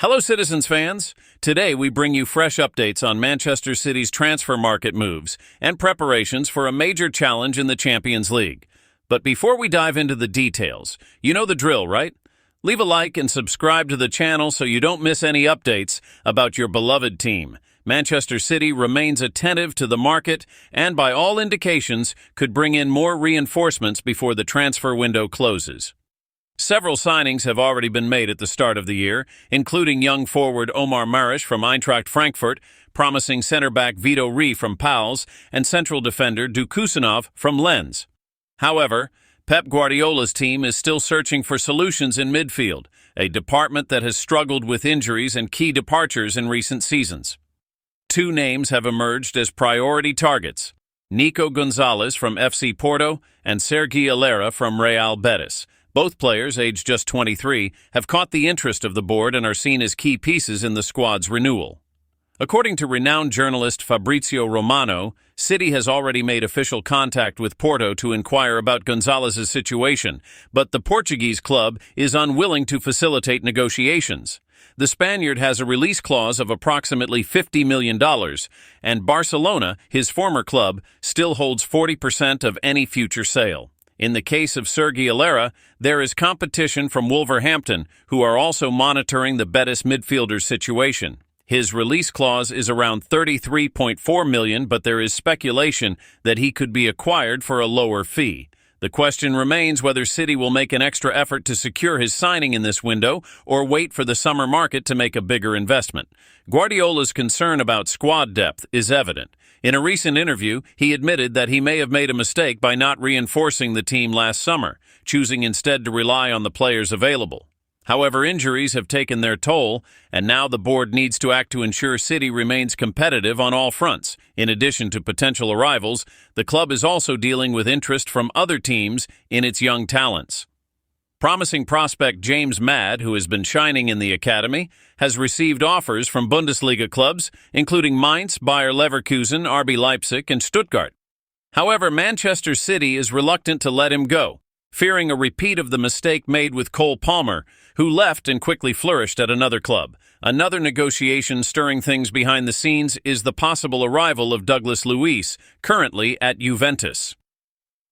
Hello, Citizens fans. Today we bring you fresh updates on Manchester City's transfer market moves and preparations for a major challenge in the Champions League. But before we dive into the details, you know the drill, right? Leave a like and subscribe to the channel so you don't miss any updates about your beloved team. Manchester City remains attentive to the market and, by all indications, could bring in more reinforcements before the transfer window closes. Several signings have already been made at the start of the year, including young forward Omar Marish from Eintracht Frankfurt, promising center-back Vito Ri from Pals, and central defender Dukusanov from Lens. However, Pep Guardiola's team is still searching for solutions in midfield, a department that has struggled with injuries and key departures in recent seasons. Two names have emerged as priority targets: Nico Gonzalez from FC Porto and Sergi Aguilera from Real Betis. Both players, aged just 23, have caught the interest of the board and are seen as key pieces in the squad's renewal. According to renowned journalist Fabrizio Romano, City has already made official contact with Porto to inquire about Gonzalez's situation, but the Portuguese club is unwilling to facilitate negotiations. The Spaniard has a release clause of approximately $50 million, and Barcelona, his former club, still holds 40% of any future sale. In the case of Sergi Aguilera, there is competition from Wolverhampton, who are also monitoring the Betis midfielder's situation. His release clause is around $33.4 million, but there is speculation that he could be acquired for a lower fee. The question remains whether City will make an extra effort to secure his signing in this window or wait for the summer market to make a bigger investment. Guardiola's concern about squad depth is evident. In a recent interview, he admitted that he may have made a mistake by not reinforcing the team last summer, choosing instead to rely on the players available. However, injuries have taken their toll, and now the board needs to act to ensure City remains competitive on all fronts. In addition to potential arrivals, the club is also dealing with interest from other teams in its young talents. Promising prospect James Madd, who has been shining in the academy, has received offers from Bundesliga clubs, including Mainz, Bayer Leverkusen, RB Leipzig, and Stuttgart. However, Manchester City is reluctant to let him go, fearing a repeat of the mistake made with Cole Palmer, who left and quickly flourished at another club. Another negotiation stirring things behind the scenes is the possible arrival of Douglas Luiz, currently at Juventus.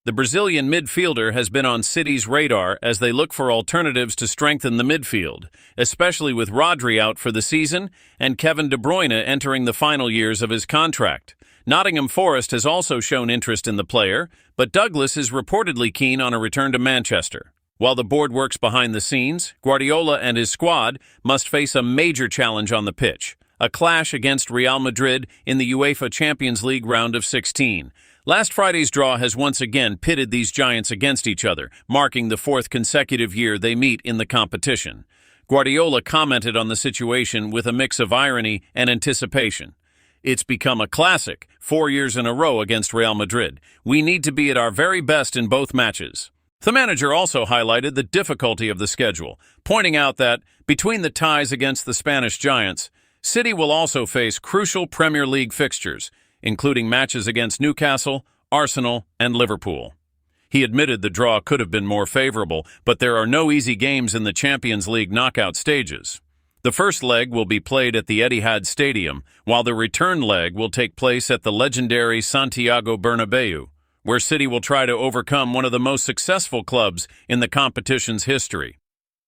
The Brazilian midfielder has been on City's radar as they look for alternatives to strengthen the midfield, especially with Rodri out for the season and Kevin De Bruyne entering the final years of his contract. Nottingham Forest has also shown interest in the player, but Douglas is reportedly keen on a return to Manchester. While the board works behind the scenes, Guardiola and his squad must face a major challenge on the pitch: a clash against Real Madrid in the UEFA Champions League round of 16. Last Friday's draw has once again pitted these giants against each other, marking the fourth consecutive year they meet in the competition. Guardiola commented on the situation with a mix of irony and anticipation. "It's become a classic, 4 years in a row against Real Madrid. We need to be at our very best in both matches." The manager also highlighted the difficulty of the schedule, pointing out that, between the ties against the Spanish giants, City will also face crucial Premier League fixtures, including matches against Newcastle, Arsenal, and Liverpool. He admitted the draw could have been more favorable, but there are no easy games in the Champions League knockout stages. The first leg will be played at the Etihad Stadium, while the return leg will take place at the legendary Santiago Bernabeu, where City will try to overcome one of the most successful clubs in the competition's history.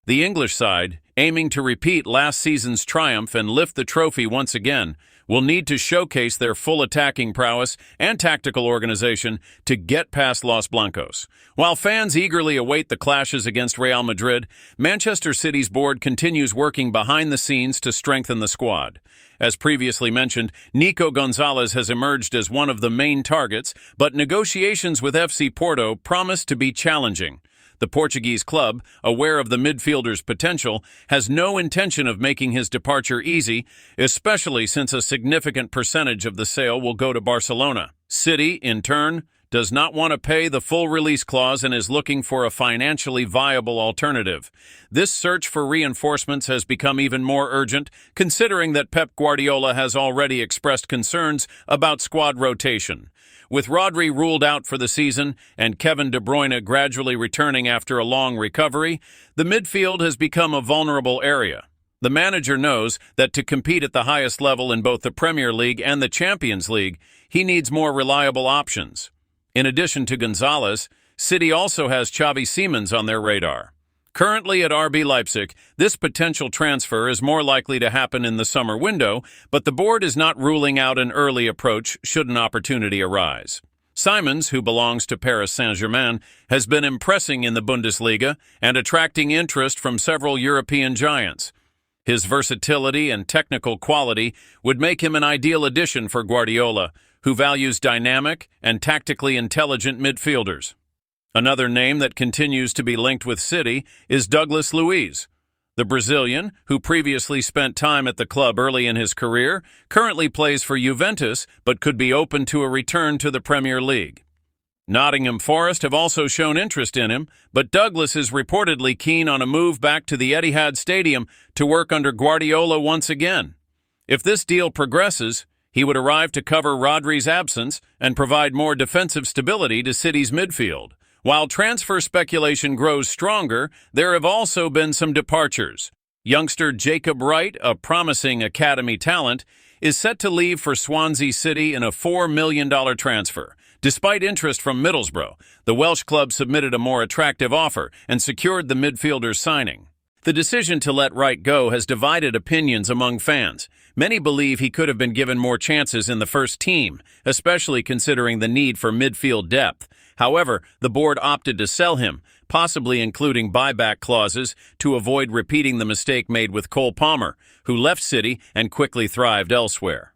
The English side, aiming to repeat last season's triumph and lift the trophy once again, will need to showcase their full attacking prowess and tactical organization to get past Los Blancos. While fans eagerly await the clashes against Real Madrid, Manchester City's board continues working behind the scenes to strengthen the squad. As previously mentioned, Nico Gonzalez has emerged as one of the main targets, but negotiations with FC Porto promise to be challenging. The Portuguese club, aware of the midfielder's potential, has no intention of making his departure easy, especially since a significant percentage of the sale will go to Barcelona. City, in turn, does not want to pay the full release clause and is looking for a financially viable alternative. This search for reinforcements has become even more urgent, considering that Pep Guardiola has already expressed concerns about squad rotation. With Rodri ruled out for the season and Kevin De Bruyne gradually returning after a long recovery, the midfield has become a vulnerable area. The manager knows that to compete at the highest level in both the Premier League and the Champions League, he needs more reliable options. In addition to Gonzalez, City also has Xavi Simons on their radar. Currently at RB Leipzig, this potential transfer is more likely to happen in the summer window, but the board is not ruling out an early approach should an opportunity arise. Simons, who belongs to Paris Saint-Germain, has been impressing in the Bundesliga and attracting interest from several European giants. His versatility and technical quality would make him an ideal addition for Guardiola, who values dynamic and tactically intelligent midfielders. Another name that continues to be linked with City is Douglas Luiz. The Brazilian, who previously spent time at the club early in his career, currently plays for Juventus but could be open to a return to the Premier League. Nottingham Forest have also shown interest in him, but Douglas is reportedly keen on a move back to the Etihad Stadium to work under Guardiola once again. If this deal progresses, he would arrive to cover Rodri's absence and provide more defensive stability to City's midfield. While transfer speculation grows stronger, there have also been some departures. Youngster Jacob Wright, a promising academy talent, is set to leave for Swansea City in a $4 million transfer. Despite interest from Middlesbrough, the Welsh club submitted a more attractive offer and secured the midfielder's signing. The decision to let Wright go has divided opinions among fans. Many believe he could have been given more chances in the first team, especially considering the need for midfield depth. However, the board opted to sell him, possibly including buyback clauses, to avoid repeating the mistake made with Cole Palmer, who left City and quickly thrived elsewhere.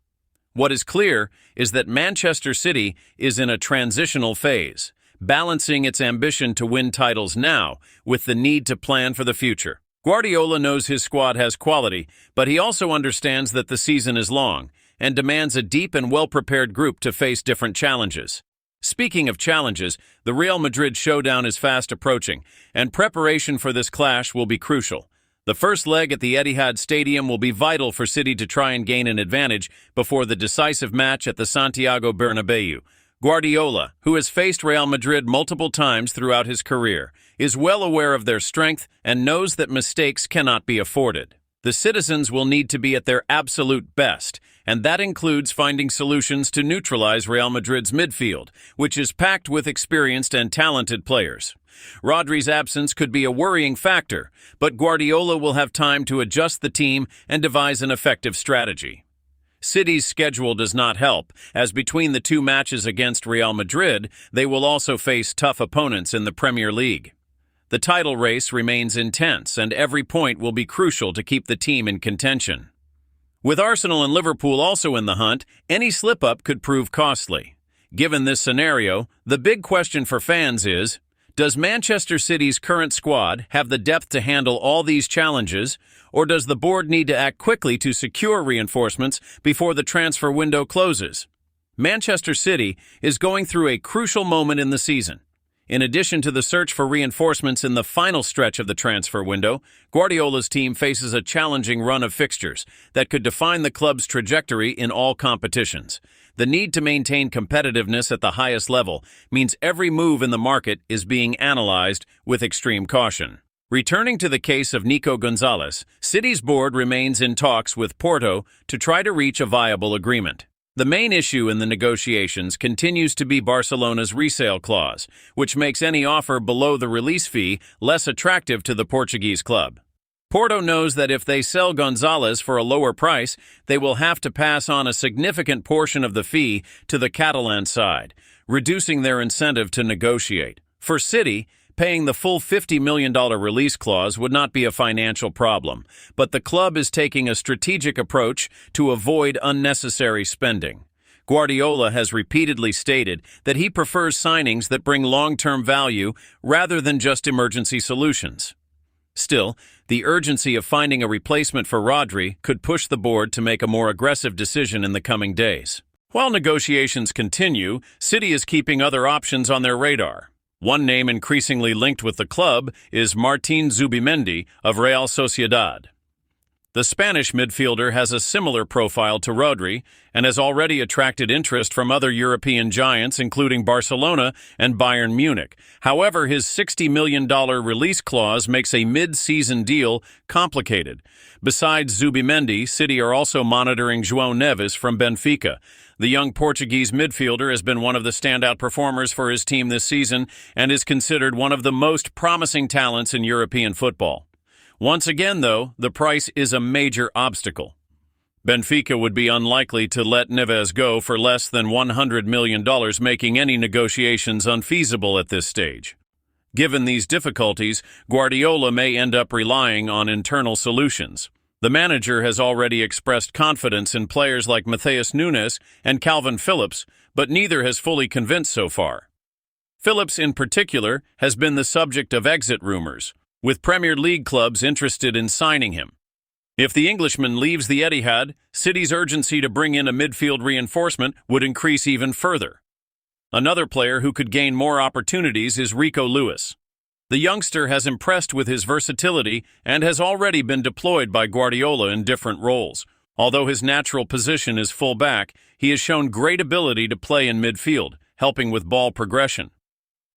What is clear is that Manchester City is in a transitional phase, balancing its ambition to win titles now with the need to plan for the future. Guardiola knows his squad has quality, but he also understands that the season is long and demands a deep and well-prepared group to face different challenges. Speaking of challenges, the Real Madrid showdown is fast approaching, and preparation for this clash will be crucial. The first leg at the Etihad Stadium will be vital for City to try and gain an advantage before the decisive match at the Santiago Bernabeu. Guardiola, who has faced Real Madrid multiple times throughout his career, is well aware of their strength and knows that mistakes cannot be afforded. The citizens will need to be at their absolute best, and that includes finding solutions to neutralize Real Madrid's midfield, which is packed with experienced and talented players. Rodri's absence could be a worrying factor, but Guardiola will have time to adjust the team and devise an effective strategy. City's schedule does not help, as between the two matches against Real Madrid, they will also face tough opponents in the Premier League. The title race remains intense, and every point will be crucial to keep the team in contention. With Arsenal and Liverpool also in the hunt, any slip-up could prove costly. Given this scenario, the big question for fans is, does Manchester City's current squad have the depth to handle all these challenges, or does the board need to act quickly to secure reinforcements before the transfer window closes? Manchester City is going through a crucial moment in the season. In addition to the search for reinforcements in the final stretch of the transfer window, Guardiola's team faces a challenging run of fixtures that could define the club's trajectory in all competitions. The need to maintain competitiveness at the highest level means every move in the market is being analyzed with extreme caution. Returning to the case of Nico Gonzalez, City's board remains in talks with Porto to try to reach a viable agreement. The main issue in the negotiations continues to be Barcelona's resale clause, which makes any offer below the release fee less attractive to the Portuguese club. Porto knows that if they sell Gonzalez for a lower price, they will have to pass on a significant portion of the fee to the Catalan side, reducing their incentive to negotiate. For City, paying the full $50 million release clause would not be a financial problem, but the club is taking a strategic approach to avoid unnecessary spending. Guardiola has repeatedly stated that he prefers signings that bring long-term value rather than just emergency solutions. Still, the urgency of finding a replacement for Rodri could push the board to make a more aggressive decision in the coming days. While negotiations continue, City is keeping other options on their radar. One name increasingly linked with the club is Martin Zubimendi of Real Sociedad. The Spanish midfielder has a similar profile to Rodri and has already attracted interest from other European giants, including Barcelona and Bayern Munich. However, his $60 million release clause makes a mid-season deal complicated. Besides Zubimendi, City are also monitoring João Neves from Benfica. The young Portuguese midfielder has been one of the standout performers for his team this season and is considered one of the most promising talents in European football. Once again, though, the price is a major obstacle. Benfica would be unlikely to let Neves go for less than $100 million, making any negotiations unfeasible at this stage. Given these difficulties, Guardiola may end up relying on internal solutions. The manager has already expressed confidence in players like Matheus Nunes and Calvin Phillips, but neither has fully convinced so far. Phillips, in particular, has been the subject of exit rumors, with Premier League clubs interested in signing him. If the Englishman leaves the Etihad, City's urgency to bring in a midfield reinforcement would increase even further. Another player who could gain more opportunities is Rico Lewis. The youngster has impressed with his versatility and has already been deployed by Guardiola in different roles. Although his natural position is full-back, he has shown great ability to play in midfield, helping with ball progression.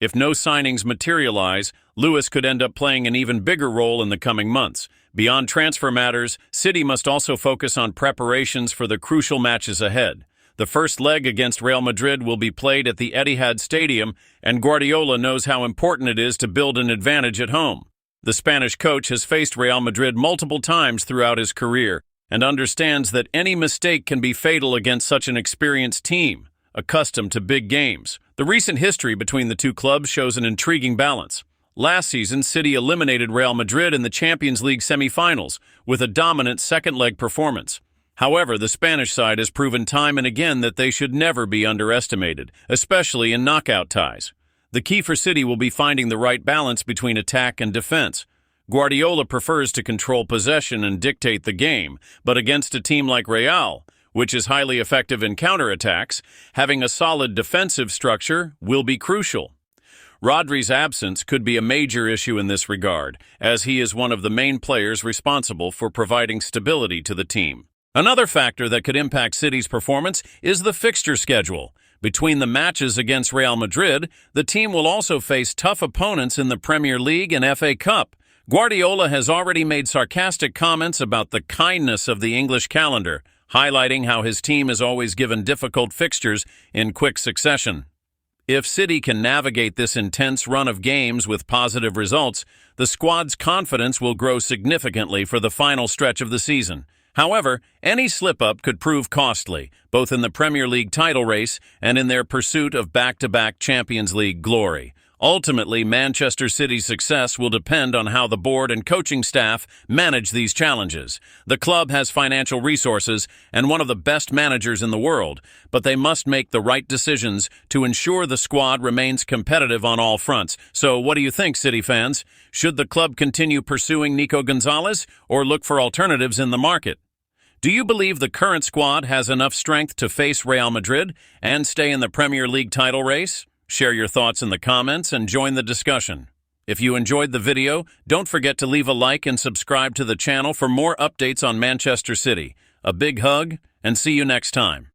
If no signings materialize, Lewis could end up playing an even bigger role in the coming months. Beyond transfer matters, City must also focus on preparations for the crucial matches ahead. The first leg against Real Madrid will be played at the Etihad Stadium, and Guardiola knows how important it is to build an advantage at home. The Spanish coach has faced Real Madrid multiple times throughout his career and understands that any mistake can be fatal against such an experienced team, accustomed to big games. The recent history between the two clubs shows an intriguing balance. Last season, City eliminated Real Madrid in the Champions League semi-finals with a dominant second-leg performance. However, the Spanish side has proven time and again that they should never be underestimated, especially in knockout ties. The key for City will be finding the right balance between attack and defense. Guardiola prefers to control possession and dictate the game, but against a team like Real, which is highly effective in counterattacks, having a solid defensive structure will be crucial. Rodri's absence could be a major issue in this regard, as he is one of the main players responsible for providing stability to the team. Another factor that could impact City's performance is the fixture schedule. Between the matches against Real Madrid, the team will also face tough opponents in the Premier League and FA Cup. Guardiola has already made sarcastic comments about the kindness of the English calendar, highlighting how his team is always given difficult fixtures in quick succession. If City can navigate this intense run of games with positive results, the squad's confidence will grow significantly for the final stretch of the season. However, any slip-up could prove costly, both in the Premier League title race and in their pursuit of back-to-back Champions League glory. Ultimately, Manchester City's success will depend on how the board and coaching staff manage these challenges. The club has financial resources and one of the best managers in the world, but they must make the right decisions to ensure the squad remains competitive on all fronts. So what do you think, City fans? Should the club continue pursuing Nico Gonzalez or look for alternatives in the market? Do you believe the current squad has enough strength to face Real Madrid and stay in the Premier League title race? Share your thoughts in the comments and join the discussion. If you enjoyed the video, don't forget to leave a like and subscribe to the channel for more updates on Manchester City. A big hug, and see you next time.